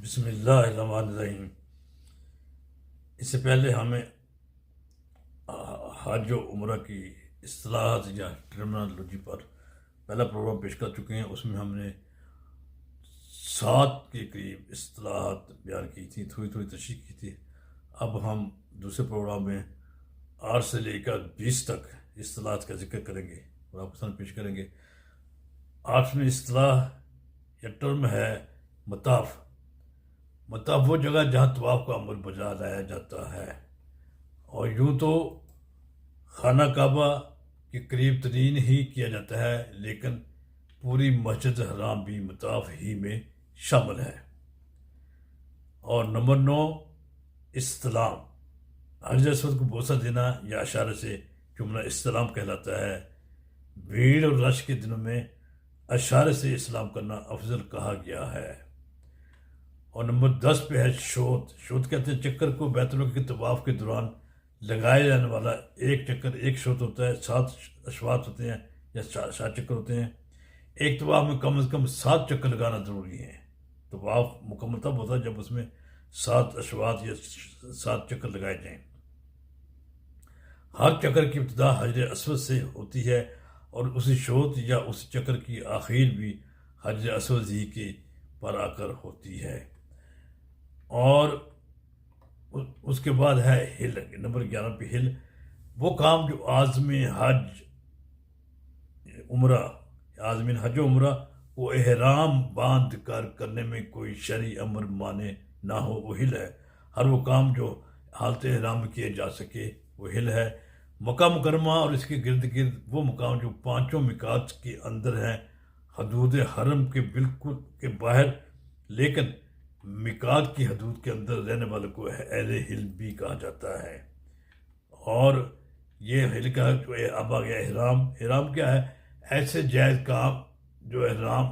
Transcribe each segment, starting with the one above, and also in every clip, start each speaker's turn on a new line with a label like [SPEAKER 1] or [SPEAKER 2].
[SPEAKER 1] بسم اللہ الرحمن الرحیم۔ اس سے پہلے ہمیں حج و عمرہ کی اصطلاحات یا ٹرمنالوجی پر پہلا پروگرام پیش کر چکے ہیں۔ اس میں ہم نے 7 کے قریب اصطلاحات بیان کی تھیں، تھوڑی تھوڑی تشریح کی تھی۔ اب ہم دوسرے پروگرام میں 8 سے لے کر 20 تک اصطلاحات کا ذکر کریں گے اور آپ کے سامنے پیش کریں گے۔ 8ویں اصطلاح یا ٹرم ہے مطاف۔ مطاف وہ جگہ جہاں طواف کا عمل بجا لایا جاتا ہے، اور یوں تو خانہ کعبہ کے قریب ترین ہی کیا جاتا ہے، لیکن پوری مسجد حرام بھی مطاف ہی میں شامل ہے۔ اور نمبر 9 استلام۔ حجر اسود کو بوسہ دینا یا اشارے سے جملہ استلام کہلاتا ہے۔ بھیڑ اور رش کے دنوں میں اشارے سے اسلام کرنا افضل کہا گیا ہے۔ اور نمبر 10 پہ ہے شوط۔ شوط کہتے ہیں چکر کو بیت اللہ کے طواف کے دوران لگائے جانے والا ایک چکر۔ ایک شوط ہوتا ہے، 7 اشواط ہوتے ہیں یا 7 چکر ہوتے ہیں۔ ایک طواف میں کم از کم 7 چکر لگانا ضروری ہے۔ طواف مکمل تب ہوتا ہے جب اس میں 7 اشواط یا 7 چکر لگائے جائیں۔ ہر چکر کی ابتدا حجر اسود سے ہوتی ہے، اور اسی شوط یا اسی چکر کی آخر بھی حجر اسود ہی کے پر آ کر ہوتی ہے۔ اور اس کے بعد ہے ہل۔ نمبر 11 پہ ہل۔ وہ کام جو عازم حج و عمرہ کو احرام باندھ کر کرنے میں کوئی شرعی امر مانے نہ ہو، وہ ہل ہے۔ ہر وہ کام جو حالت احرام میں کیے جا سکے وہ ہل ہے۔ مکہ مکرمہ اور اس کے گرد گرد وہ مقام جو 5 میقات کے اندر ہیں، حدود حرم کے بالکل کے باہر لیکن میقات کی حدود کے اندر رہنے والے کو اہل ہل بھی کہا جاتا ہے۔ اور یہ ہل کا جو اب آ گیا احرام۔ احرام کیا ہے؟ ایسے جائز کام جو احرام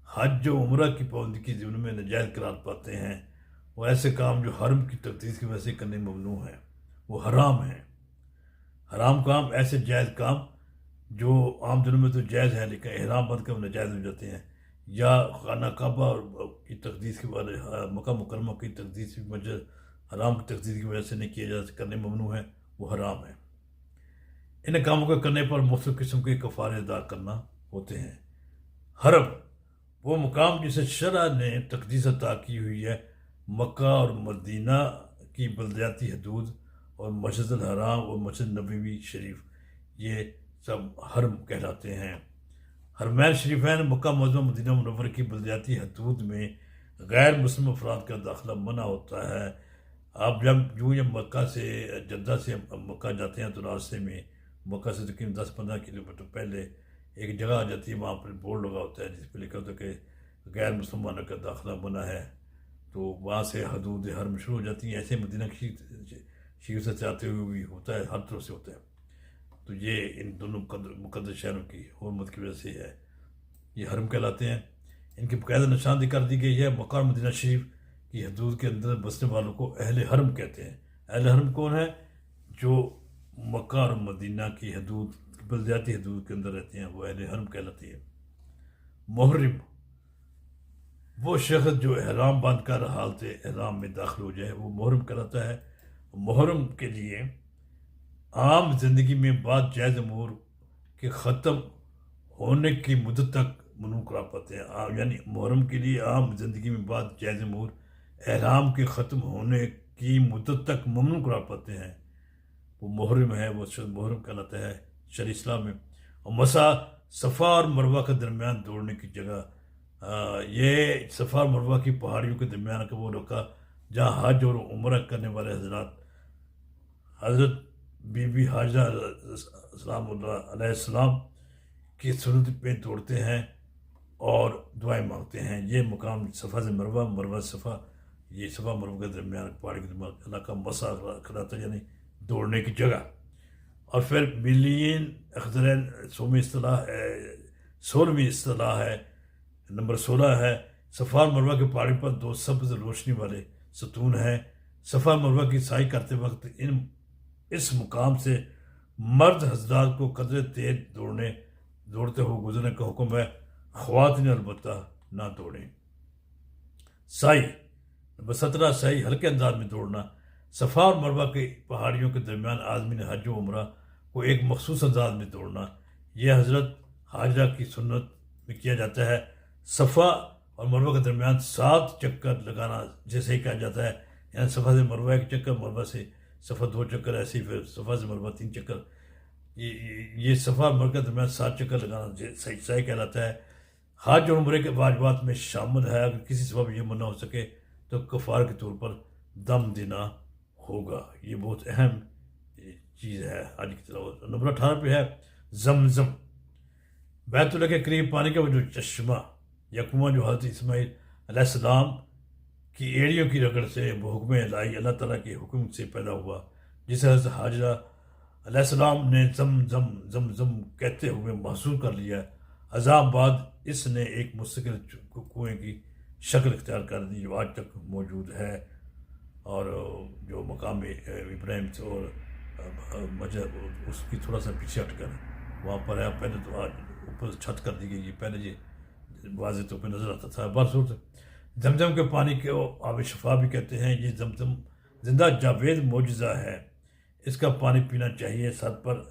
[SPEAKER 1] حج و عمرہ کی پابندی کی ضمن میں ناجائز قرار پاتے ہیں، وہ ایسے کام جو حرم کی تقدیس کی وجہ سے کرنے ممنوع ہیں، وہ حرام ہیں۔ حرام کام ایسے جائز کام جو عام دنوں میں تو جائز ہیں لیکن احرام بند کر ناجائز ہو جاتے ہیں، یا خانہ کعبہ کی تقدیس کے بعد مکہ مکرمہ کی تقدیس کی وجہ حرام کی تقدیس کی وجہ سے نہیں کیے جا کرنے ممنوع ہیں، وہ حرام ہیں۔ ان کاموں کو کرنے پر مختلف قسم کے کفارے ادا کرنا ہوتے ہیں۔ حرم وہ مقام جسے شرع نے تقدیس عطا کی ہوئی ہے۔ مکہ اور مدینہ کی بلدیاتی حدود اور مسجد الحرام اور مسجد نبوی شریف، یہ سب حرم کہلاتے ہیں۔ حرمین شریفین مکہ معظمہ مدینہ منورہ کی بلدیاتی حدود میں غیر مسلم افراد کا داخلہ منع ہوتا ہے۔ آپ جب مکہ سے جدہ سے مکہ جاتے ہیں تو راستے میں مکہ سے تقریباً 10-15 کلومیٹر پہلے ایک جگہ آ جاتی ہے، وہاں پر بورڈ لگا ہوتا ہے جس پہ لکھا ہوتا ہے کہ غیر مسلمانوں کا داخلہ منع ہے۔ تو وہاں سے حدود حرم شروع ہو جاتی ہیں۔ ایسے مدینہ کی شریف سے آتے ہوئے بھی ہوتا ہے، ہر طرف سے ہوتا ہے۔ تو یہ ان دونوں مقدس شہروں کی حرمت کی وجہ سے ہے، یہ حرم کہلاتے ہیں۔ ان کی باقاعدہ نشاندہی کر دی گئی ہے۔ مکہ اور مدینہ شریف کی حدود کے اندر بسنے والوں کو اہل حرم کہتے ہیں۔ اہل حرم کون ہے؟ جو مکہ اور مدینہ کی حدود بلدیاتی حدود کے اندر رہتے ہیں، وہ اہل حرم کہلاتی ہے۔ محرم وہ شخص جو احرام باندھ کر حالت احرام میں داخل ہو جائے، وہ محرم کہلاتا ہے۔ محرم کے لیے عام زندگی میں بعض جائز امور کے ختم ہونے کی مدت تک ممنوع قرار پاتے ہیں۔ یعنی محرم کے لیے عام زندگی میں بعض جائز امور احرام کے ختم ہونے کی مدت تک ممنوع قرار پاتے ہیں، وہ محرم ہے، وہ محرم کہلاتا ہے شرع اسلام میں۔ اور مسا صفا اور مروہ کے درمیان دوڑنے کی جگہ، یہ صفا اور مروہ کی پہاڑیوں کے درمیان کا وہ رکا جہاں حج اور عمرہ کرنے والے حضرات حضرت بی بی حاجرہ سلام اللہ علیہ السلام کی سنت پہ دوڑتے ہیں اور دعائیں مانگتے ہیں۔ یہ مقام صفا سے مروہ، مروہ سے صفا، یہ صفا مروہ کے درمیان پہاڑی کے درمیان علاقہ مسا کہلاتا ہے، یعنی دوڑنے کی جگہ۔ اور پھر ملین اخضرین 16ویں اصطلاح ہے۔ نمبر 16 ہے صفا اور مروہ کے پہاڑی پر 2 سبز روشنی والے ستون ہیں۔ صفا اور مروہ کی سعی کرتے وقت اس مقام سے مرد حضرات کو قدر تیز دوڑتے ہوئے گزرنے کا حکم ہے، خواتین البتہ نہ دوڑیں۔ سعی نمبر 17 صحیح ہلکے انداز میں دوڑنا. صفا اور مروہ کی پہاڑیوں کے درمیان عازمین حج و عمرہ کو ایک مخصوص انداز میں دوڑنا. یہ حضرت حاجرہ کی سنت میں کیا جاتا ہے. صفا اور مروہ کے درمیان 7 چکر لگانا جیسے ہی کہا جاتا ہے، یعنی صفا سے مروہ 1 چکر، مروہ سے صفا 2 چکر، ایسے ہی پھر صفا سے مروہ 3 چکر. یہ صفا اور مروہ کے درمیان 7 چکر لگانا صحیح کہلاتا ہے. حج اور عمرے کے واجبات میں شامل ہے. اگر کسی سبب یہ منع ہو سکے تو کفارہ کے طور پر دم دینا ہوگا. یہ بہت اہم چیز ہے حج کی تلاوت. نمبر 18 پہ ہے زمزم. بیت اللہ کے قریب پانی کا وہ جو چشمہ یا کنواں جو حضرت اسماعیل علیہ السلام کی ایڑیوں کی رگڑ سے بحکم الہی اللہ تعالیٰ کے حکم سے پیدا ہوا، جسے حضرت حاجرہ علیہ السلام نے زم زم زم زم کہتے ہوئے محسوس کر لیا. عذاب بعد اس نے ایک مستقل کنویں کی شکل اختیار کر دی جو آج تک موجود ہے، اور جو مقام ابراہیم سے اور مسجد اس کی تھوڑا سا پیچھے ہٹ کر وہاں پر ہے. پہلے تو آج اوپر چھت کر دی گئی، یہ پہلے یہ واضح طور پہ نظر آتا تھا. برصورت زمزم کے پانی کو آب شفا بھی کہتے ہیں. یہ زمزم زندہ جاوید معجزہ ہے. اس کا پانی پینا چاہیے، سر پر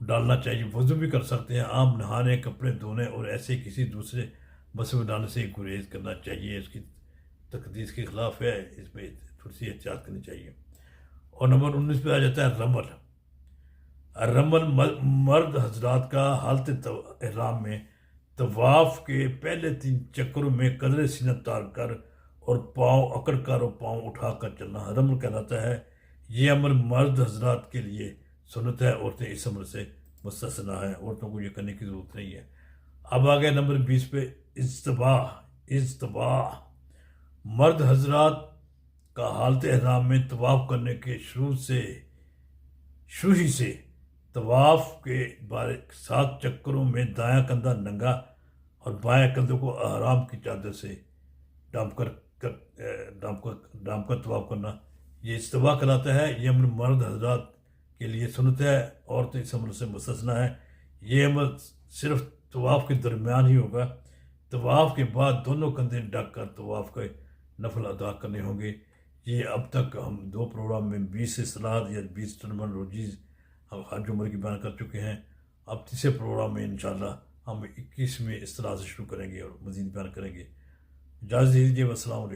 [SPEAKER 1] ڈالنا چاہیے، وضو بھی کر سکتے ہیں. عام نہانے، کپڑے دھونے اور ایسے کسی دوسرے مسئلے ڈالنے سے گریز کرنا چاہیے. اس کی تقدیس کے خلاف ہے، اس میں تھوڑی سی احتیاط کرنی چاہیے. اور نمبر 19 پہ آ جاتا ہے رمل. رمل مرد حضرات کا حالت احرام میں طواف کے پہلے 3 چکروں میں قدر سینہ تار کر اور پاؤں اکڑ کر اور پاؤں اٹھا کر چلنا رمل کہلاتا ہے. یہ عمل مرد حضرات کے لیے سنت ہے، عورتیں اس عمل سے مستثنیٰ ہیں، عورتوں کو یہ کرنے کی ضرورت نہیں ہے. اب آگے نمبر 20 پہ اجتباء. مرد حضرات کا حالت احرام میں طواف کرنے کے شروع ہی سے طواف کے 7 چکروں میں دایاں کندھا ننگا اور بائیں کندھے کو احرام کی چادر سے ڈھانپ کر طواف کرنا یہ اجتباء کہلاتا ہے. یہ عمل مرد حضرات کے لیے سنت ہے، عورتیں اس عمل سے مستثنیٰ ہیں. یہ عمل صرف طواف کے درمیان ہی ہوگا. طواف کے بعد دونوں کندھے ڈھک کر طواف کے نفل ادا کرنے ہوں گے. یہ اب تک ہم 2 پروگرام میں 20 اصطلاحات یا 20 ٹرمنالوجیز ہم حج عمر کی بیان کر چکے ہیں. اب تیسرے پروگرام میں انشاءاللہ ہم 21ویں اصطلاح سے شروع کریں گے اور مزید بیان کریں گے. اجازت دیجیے. والسلام علیکم.